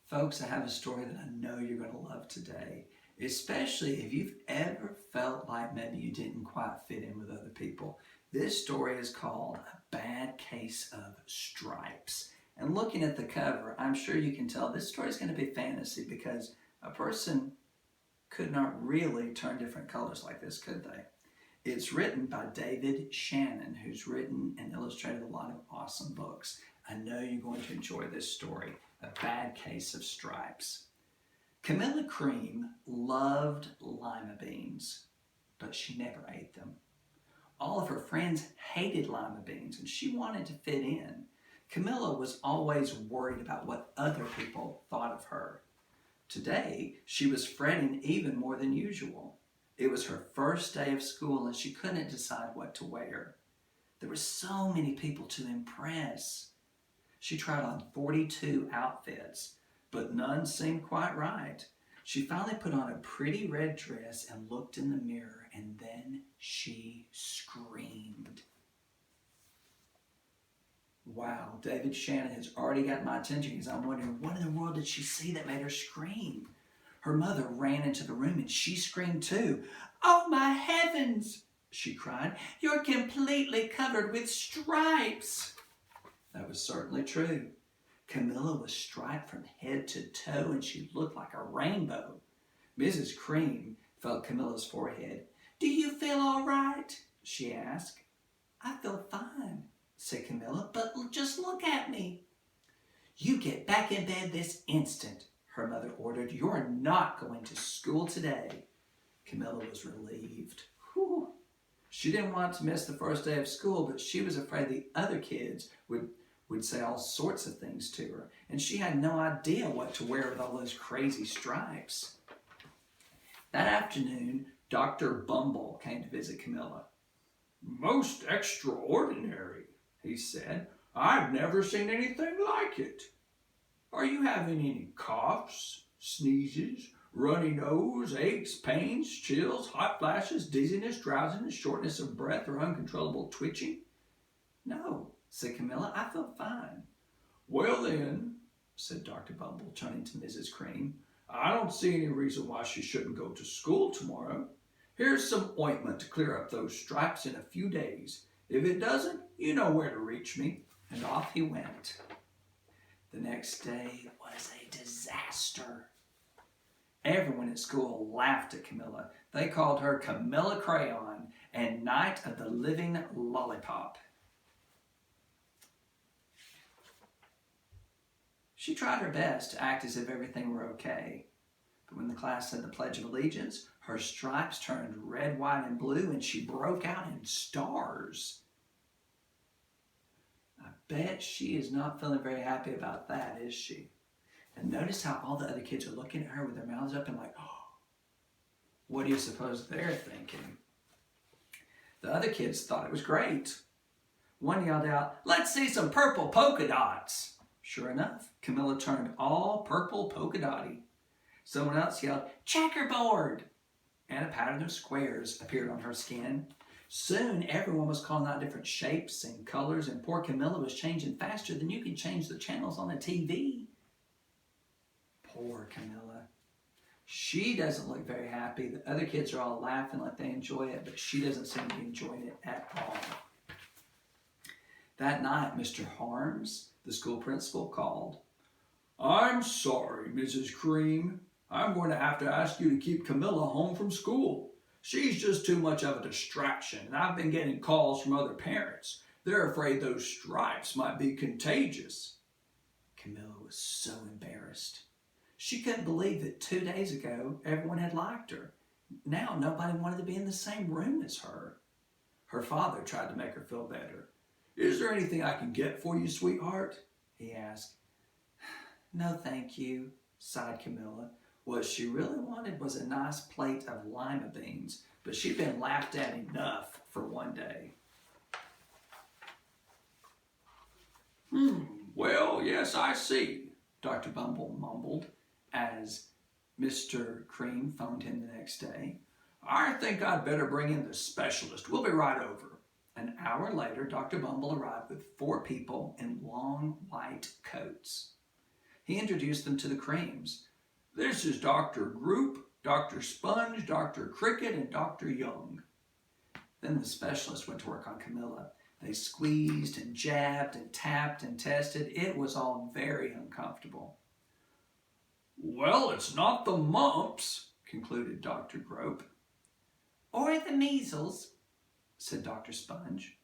Folks, I have a story that I know you're going to love today, especially if you've ever felt like maybe you didn't quite fit in with other people. This story is called A Bad Case of Stripes. And looking at the cover, I'm sure you can tell this story is going to be fantasy because a person could not really turn different colors like this, could they? It's written by David Shannon, who's written and illustrated a lot of awesome books. I know you're going to enjoy this story, A Bad Case of Stripes. Camilla Cream loved lima beans, but she never ate them. All of her friends hated lima beans, and she wanted to fit in. Camilla was always worried about what other people thought of her. Today, she was fretting even more than usual. It was her first day of school and she couldn't decide what to wear. There were so many people to impress. She tried on 42 outfits, but none seemed quite right. She finally put on a pretty red dress and looked in the mirror, and then she screamed. Wow, David Shannon has already got my attention because I'm wondering what in the world did she see that made her scream? Her mother ran into the room and she screamed too. "Oh my heavens," she cried. "You're completely covered with stripes." That was certainly true. Camilla was striped from head to toe and she looked like a rainbow. Mrs. Cream felt Camilla's forehead. "Do you feel all right?" she asked. "I feel fine," said Camilla, "but just look at me." "You get back in bed this instant," her mother ordered. "You're not going to school today." Camilla was relieved. Whew. She didn't want to miss the first day of school, but she was afraid the other kids would say all sorts of things to her, and she had no idea what to wear with all those crazy stripes. That afternoon, Dr. Bumble came to visit Camilla. "Most extraordinary," he said. "I've never seen anything like it. Are you having any coughs, sneezes, runny nose, aches, pains, chills, hot flashes, dizziness, drowsiness, shortness of breath, or uncontrollable twitching?" "No," said Camilla. "I feel fine." "Well then," said Dr. Bumble, turning to Mrs. Cream, "I don't see any reason why she shouldn't go to school tomorrow. Here's some ointment to clear up those stripes in a few days. If it doesn't, you know where to reach me." And off he went. The next day was a disaster. Everyone at school laughed at Camilla. They called her Camilla Crayon and Night of the Living Lollipop. She tried her best to act as if everything were okay. But when the class said the Pledge of Allegiance, her stripes turned red, white, and blue, and she broke out in stars. I bet she is not feeling very happy about that, is she? And notice how all the other kids are looking at her with their mouths up and like, "Oh, what do you suppose they're thinking?" The other kids thought it was great. One yelled out, "Let's see some purple polka dots." Sure enough, Camilla turned all purple polka dotty. Someone else yelled, "Checkerboard!" and a pattern of squares appeared on her skin. Soon, everyone was calling out different shapes and colors, and poor Camilla was changing faster than you can change the channels on a TV. Poor Camilla. She doesn't look very happy. The other kids are all laughing like they enjoy it, but she doesn't seem to be enjoying it at all. That night, Mr. Harms, the school principal, called. "I'm sorry, Mrs. Cream. I'm going to have to ask you to keep Camilla home from school. She's just too much of a distraction, and I've been getting calls from other parents. They're afraid those stripes might be contagious." Camilla was so embarrassed. She couldn't believe that 2 days ago, everyone had liked her. Now nobody wanted to be in the same room as her. Her father tried to make her feel better. "Is there anything I can get for you, sweetheart?" he asked. "No, thank you," sighed Camilla. What she really wanted was a nice plate of lima beans, but she'd been laughed at enough for one day. "Well, yes, I see," Dr. Bumble mumbled as Mr. Cream phoned him the next day. "I think I'd better bring in the specialist. We'll be right over." An hour later, Dr. Bumble arrived with 4 people in long white coats. He introduced them to the creams. "This is Dr. Group, Dr. Sponge, Dr. Cricket, and Dr. Young." Then the specialist went to work on Camilla. They squeezed and jabbed and tapped and tested. It was all very uncomfortable. "Well, it's not the mumps," concluded Dr. Grope. "Or the measles," said Dr. Sponge.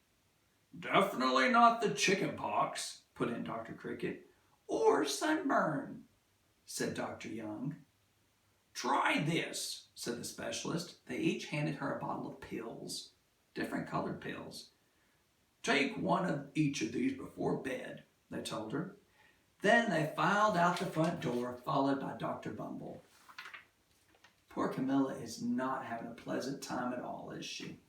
"Definitely not the chicken pox," put in Dr. Cricket. "Or sunburn," said Dr. Young. "Try this," said the specialist. They each handed her a bottle of pills, different colored pills. "Take one of each of these before bed," they told her. Then they filed out the front door, followed by Dr. Bumble. Poor Camilla is not having a pleasant time at all, is she?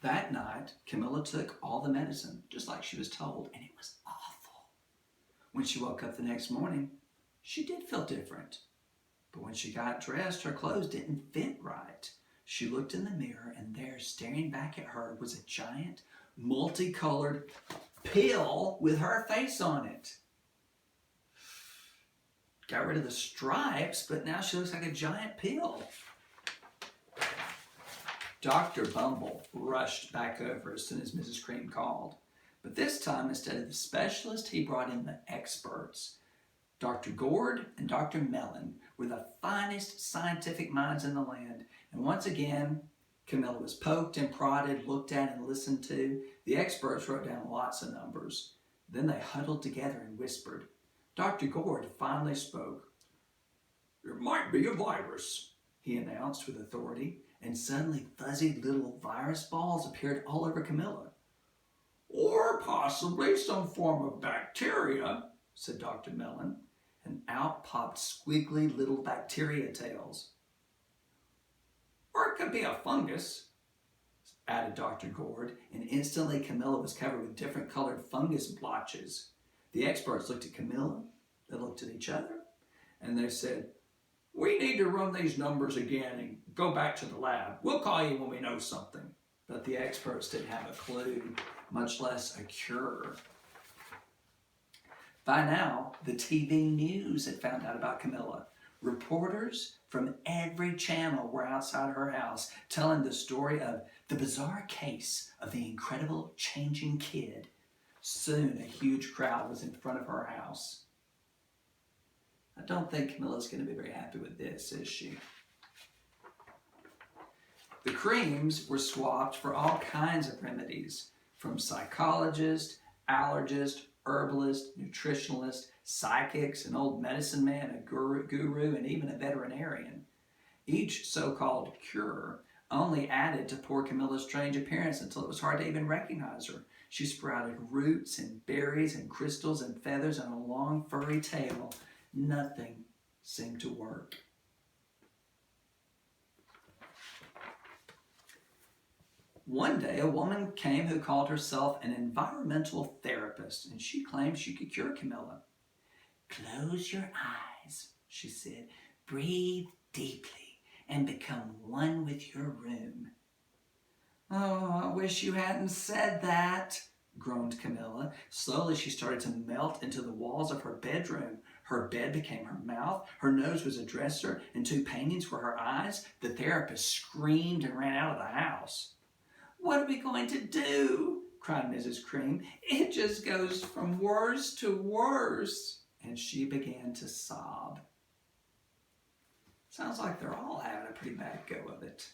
That night, Camilla took all the medicine, just like she was told, and it was awful. When she woke up the next morning, she did feel different. But when she got dressed, her clothes didn't fit right. She looked in the mirror, and there, staring back at her, was a giant, multicolored pill with her face on it. Got rid of the stripes, but now she looks like a giant pill. Dr. Bumble rushed back over as soon as Mrs. Cream called. But this time, instead of the specialist, he brought in the experts. Dr. Gord and Dr. Mellon were the finest scientific minds in the land. And once again, Camilla was poked and prodded, looked at and listened to. The experts wrote down lots of numbers. Then they huddled together and whispered. Dr. Gord finally spoke. "It might be a virus," he announced with authority, and suddenly fuzzy little virus balls appeared all over Camilla. "Or possibly some form of bacteria," said Dr. Mellon, and out popped squiggly little bacteria tails. "Or it could be a fungus," added Dr. Gord, and instantly Camilla was covered with different colored fungus blotches. The experts looked at Camilla, they looked at each other, and they said, "We need to run these numbers again and go back to the lab. We'll call you when we know something." But the experts didn't have a clue, much less a cure. By now, the TV news had found out about Camilla. Reporters from every channel were outside her house telling the story of the bizarre case of the incredible changing kid. Soon, a huge crowd was in front of her house. I don't think Camilla's going to be very happy with this, is she? The creams were swapped for all kinds of remedies, from psychologists, allergists, herbalists, nutritionalists, psychics, an old medicine man, a guru, and even a veterinarian. Each so-called cure only added to poor Camilla's strange appearance until it was hard to even recognize her. She sprouted roots and berries and crystals and feathers and a long furry tail. Nothing seemed to work. One day, a woman came who called herself an environmental therapist, and she claimed she could cure Camilla. "Close your eyes," she said. "Breathe deeply and become one with your room." "Oh, I wish you hadn't said that," groaned Camilla. Slowly, she started to melt into the walls of her bedroom. Her bed became her mouth, her nose was a dresser, and 2 paintings were her eyes. The therapist screamed and ran out of the house. "What are we going to do?" cried Mrs. Cream. "It just goes from worse to worse." And she began to sob. Sounds like they're all having a pretty bad go of it.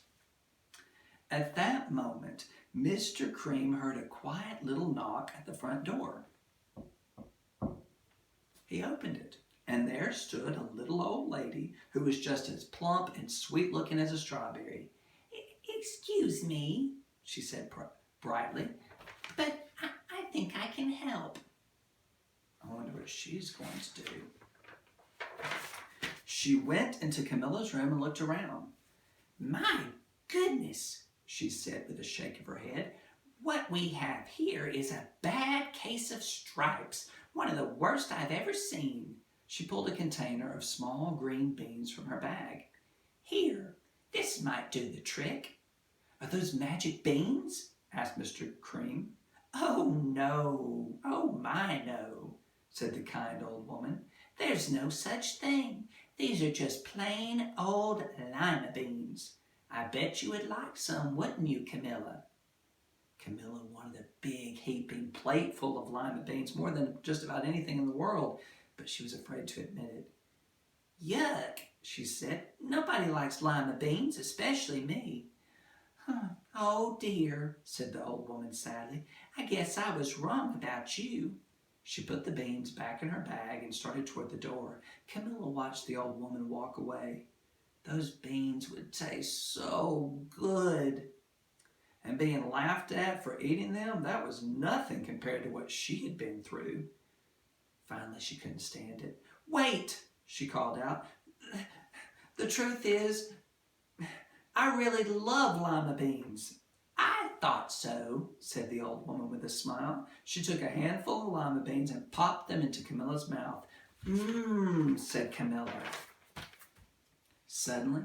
At that moment, Mr. Cream heard a quiet little knock at the front door. He opened it, and there stood a little old lady who was just as plump and sweet-looking as a strawberry. "Excuse me," she said brightly, "but I think I can help." I wonder what she's going to do. She went into Camilla's room and looked around. "My goodness," she said with a shake of her head. "What we have here is a bad case of stripes, one of the worst I've ever seen." She pulled a container of small green beans from her bag. "Here, this might do the trick." "Are those magic beans?" asked Mr. Cream. "Oh, no. Oh, my, no," said the kind old woman. There's no such thing. These are just plain old lima beans. I bet you would like some, wouldn't you, Camilla? Camilla wanted a big, heaping plate full of lima beans, more than just about anything in the world, but she was afraid to admit it. Yuck, she said. Nobody likes lima beans, especially me. Oh dear, said the old woman sadly. I guess I was wrong about you. She put the beans back in her bag and started toward the door. Camilla watched the old woman walk away. Those beans would taste so good. And being laughed at for eating them, that was nothing compared to what she had been through. Finally, she couldn't stand it. Wait, she called out. The truth is, I really love lima beans. I thought so, said the old woman with a smile. She took a handful of lima beans and popped them into Camilla's mouth. Mmm, said Camilla. Suddenly,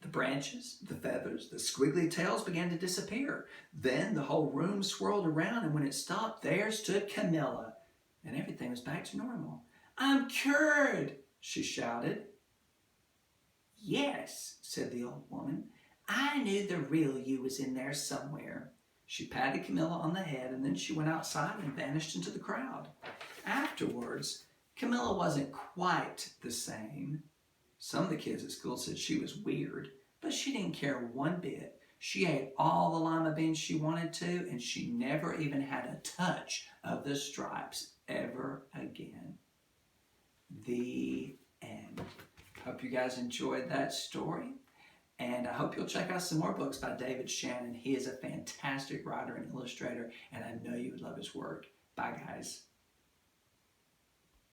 the branches, the feathers, the squiggly tails began to disappear. Then the whole room swirled around, and when it stopped, there stood Camilla, and everything was back to normal. I'm cured, she shouted. Yes, said the old woman. I knew the real you was in there somewhere. She patted Camilla on the head, and then she went outside and vanished into the crowd. Afterwards, Camilla wasn't quite the same. Some of the kids at school said she was weird, but she didn't care one bit. She ate all the lima beans she wanted to, and she never even had a touch of the stripes ever again. The end. Hope you guys enjoyed that story. And I hope you'll check out some more books by David Shannon. He is a fantastic writer and illustrator, and I know you would love his work. Bye, guys.